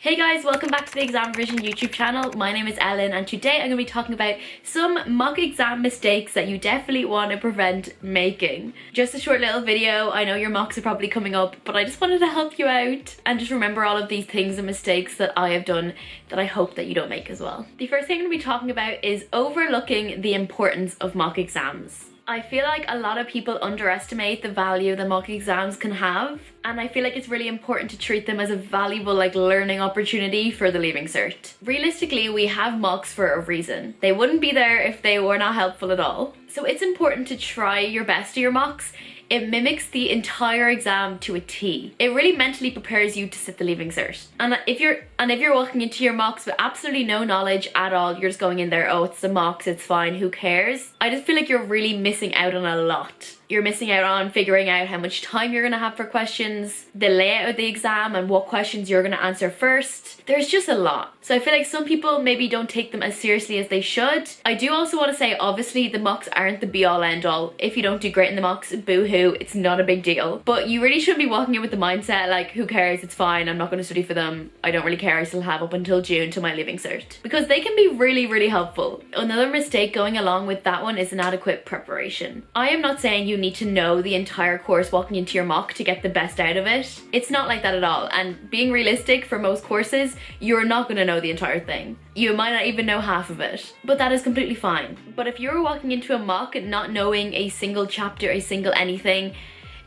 Hey guys, welcome back to the ExamRevision YouTube channel. My name is Ellen and today I'm going to be talking about some mock exam mistakes that you definitely want to prevent making. Just a short little video. I know your mocks are probably coming up, but I just wanted to help you out and just remember all of these things and mistakes that I have done that I hope that you don't make as well. The first thing I'm going to be talking about is overlooking the importance of mock exams. I feel like a lot of people underestimate the value that mock exams can have, and I feel like it's really important to treat them as a valuable learning opportunity for the Leaving Cert. Realistically, we have mocks for a reason. They wouldn't be there if they were not helpful at all. So it's important to try your best to your mocks. It mimics the entire exam to a T. It really mentally prepares you to sit the Leaving Cert. And if you're walking into your mocks with absolutely no knowledge at all, you're just going in there, oh, it's the mocks, it's fine, who cares? I just feel like you're really missing out on a lot. You're missing out on figuring out how much time you're gonna have for questions, the layout of the exam, and what questions you're gonna answer first. There's just a lot. So I feel like some people maybe don't take them as seriously as they should. I do also want to say, obviously, the mocks aren't the be-all end-all. If you don't do great in the mocks, boo-hoo, it's not a big deal. But you really shouldn't be walking in with the mindset like, who cares, it's fine, I'm not gonna study for them, I don't really care, I still have up until June to my Leaving Cert. Because they can be really, really helpful. Another mistake going along with that one is inadequate preparation. I am not saying you need to know the entire course walking into your mock to get the best out of it. It's not like that at all, and being realistic, for most courses you're not going to know the entire thing. You might not even know half of it, but that is completely fine. But if you're walking into a mock not knowing a single chapter, a single anything,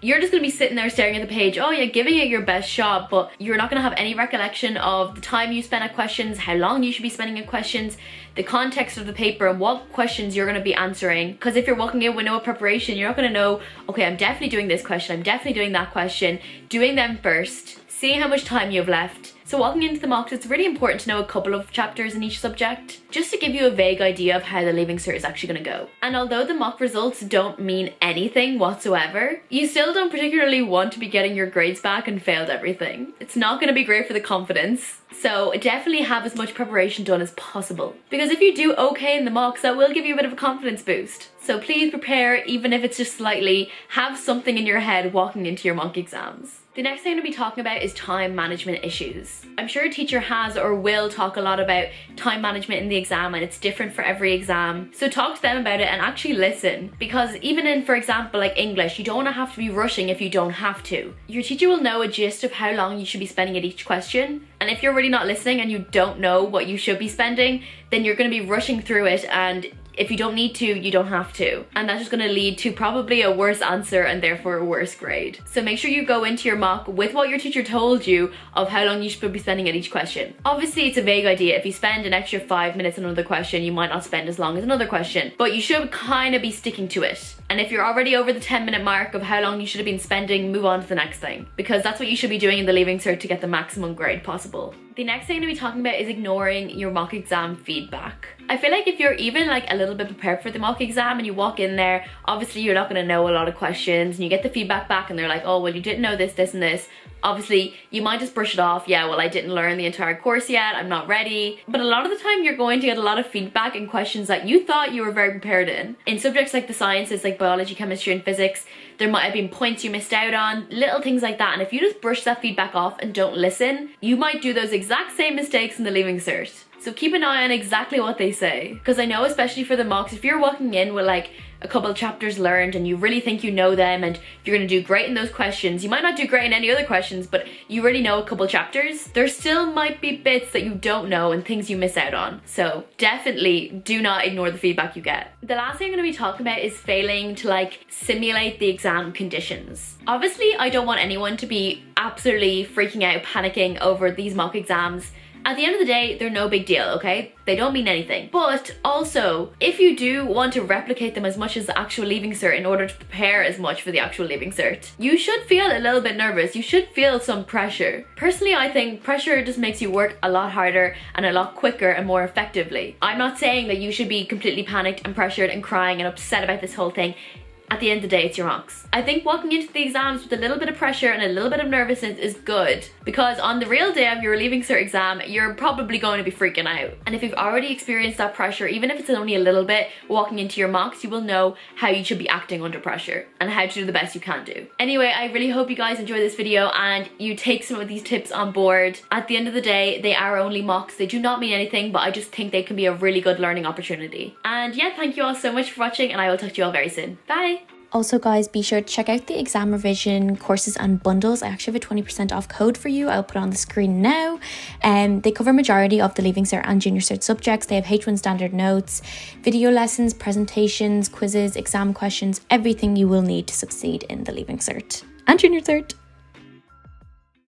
you're just going to be sitting there staring at the page, oh yeah, giving it your best shot, but you're not going to have any recollection of the time you spent at questions, how long you should be spending at questions, the context of the paper, and what questions you're going to be answering. Because if you're walking in with no preparation, you're not going to know, okay, I'm definitely doing this question, I'm definitely doing that question, doing them first, seeing how much time you have left. So walking into the mocks, it's really important to know a couple of chapters in each subject, just to give you a vague idea of how the Leaving Cert is actually going to go. And although the mock results don't mean anything whatsoever, you still don't particularly want to be getting your grades back and failed everything. It's not going to be great for the confidence. So definitely have as much preparation done as possible. Because if you do okay in the mocks, that will give you a bit of a confidence boost. So please prepare, even if it's just slightly, have something in your head walking into your mock exams. The next thing I'm going to be talking about is time management issues. I'm sure a teacher has or will talk a lot about time management in the exam, and it's different for every exam. So talk to them about it and actually listen. Because even in, for example, like English, you don't have to be rushing if you don't have to. Your teacher will know a gist of how long you should be spending at each question. And if you're really not listening and you don't know what you should be spending, then you're going to be rushing through it, and if you don't need to, you don't have to. And that's just going to lead to probably a worse answer and therefore a worse grade. So make sure you go into your mock with what your teacher told you of how long you should be spending at each question. Obviously, it's a vague idea. If you spend an extra 5 minutes on another question, you might not spend as long as another question. But you should kind of be sticking to it. And if you're already over the 10-minute mark of how long you should have been spending, move on to the next thing. Because that's what you should be doing in the Leaving Cert to get the maximum grade possible. The next thing I'm going to be talking about is ignoring your mock exam feedback. I feel like if you're even a little bit prepared for the mock exam and you walk in there, obviously you're not going to know a lot of questions, and you get the feedback back and they're like, oh, well, you didn't know this, this, and this. Obviously, you might just brush it off. Yeah, well, I didn't learn the entire course yet, I'm not ready. But a lot of the time you're going to get a lot of feedback and questions that you thought you were very prepared in. In subjects like the sciences, like biology, chemistry, and physics, there might have been points you missed out on, little things like that. And if you just brush that feedback off and don't listen, you might do those exact same mistakes in the Leaving Cert. So keep an eye on exactly what they say. Because I know, especially for the mocks, if you're walking in with a couple of chapters learned and you really think you know them and you're going to do great in those questions, you might not do great in any other questions, but you really know a couple chapters, there still might be bits that you don't know and things you miss out on. So definitely do not ignore the feedback you get. The last thing I'm going to be talking about is failing to simulate the exam conditions. Obviously, I don't want anyone to be absolutely freaking out, panicking over these mock exams. At the end of the day, they're no big deal, okay? They don't mean anything. But also, if you do want to replicate them as much as the actual Leaving Cert in order to prepare as much for the actual Leaving Cert, you should feel a little bit nervous. You should feel some pressure. Personally, I think pressure just makes you work a lot harder and a lot quicker and more effectively. I'm not saying that you should be completely panicked and pressured and crying and upset about this whole thing. at the end of the day, it's your mocks. I think walking into the exams with a little bit of pressure and a little bit of nervousness is good, because on the real day of your Leaving Cert exam, you're probably going to be freaking out. And if you've already experienced that pressure, even if it's only a little bit, walking into your mocks, you will know how you should be acting under pressure and how to do the best you can do. Anyway, I really hope you guys enjoy this video and you take some of these tips on board. At the end of the day, they are only mocks. They do not mean anything, but I just think they can be a really good learning opportunity. And yeah, thank you all so much for watching, and I will talk to you all very soon. Bye! Also guys, be sure to check out the ExamRevision courses and bundles. I actually have a 20% off code for you. I'll put it on the screen now. They cover majority of the Leaving Cert and Junior Cert subjects. They have H1 standard notes, video lessons, presentations, quizzes, exam questions, everything you will need to succeed in the Leaving Cert and Junior Cert.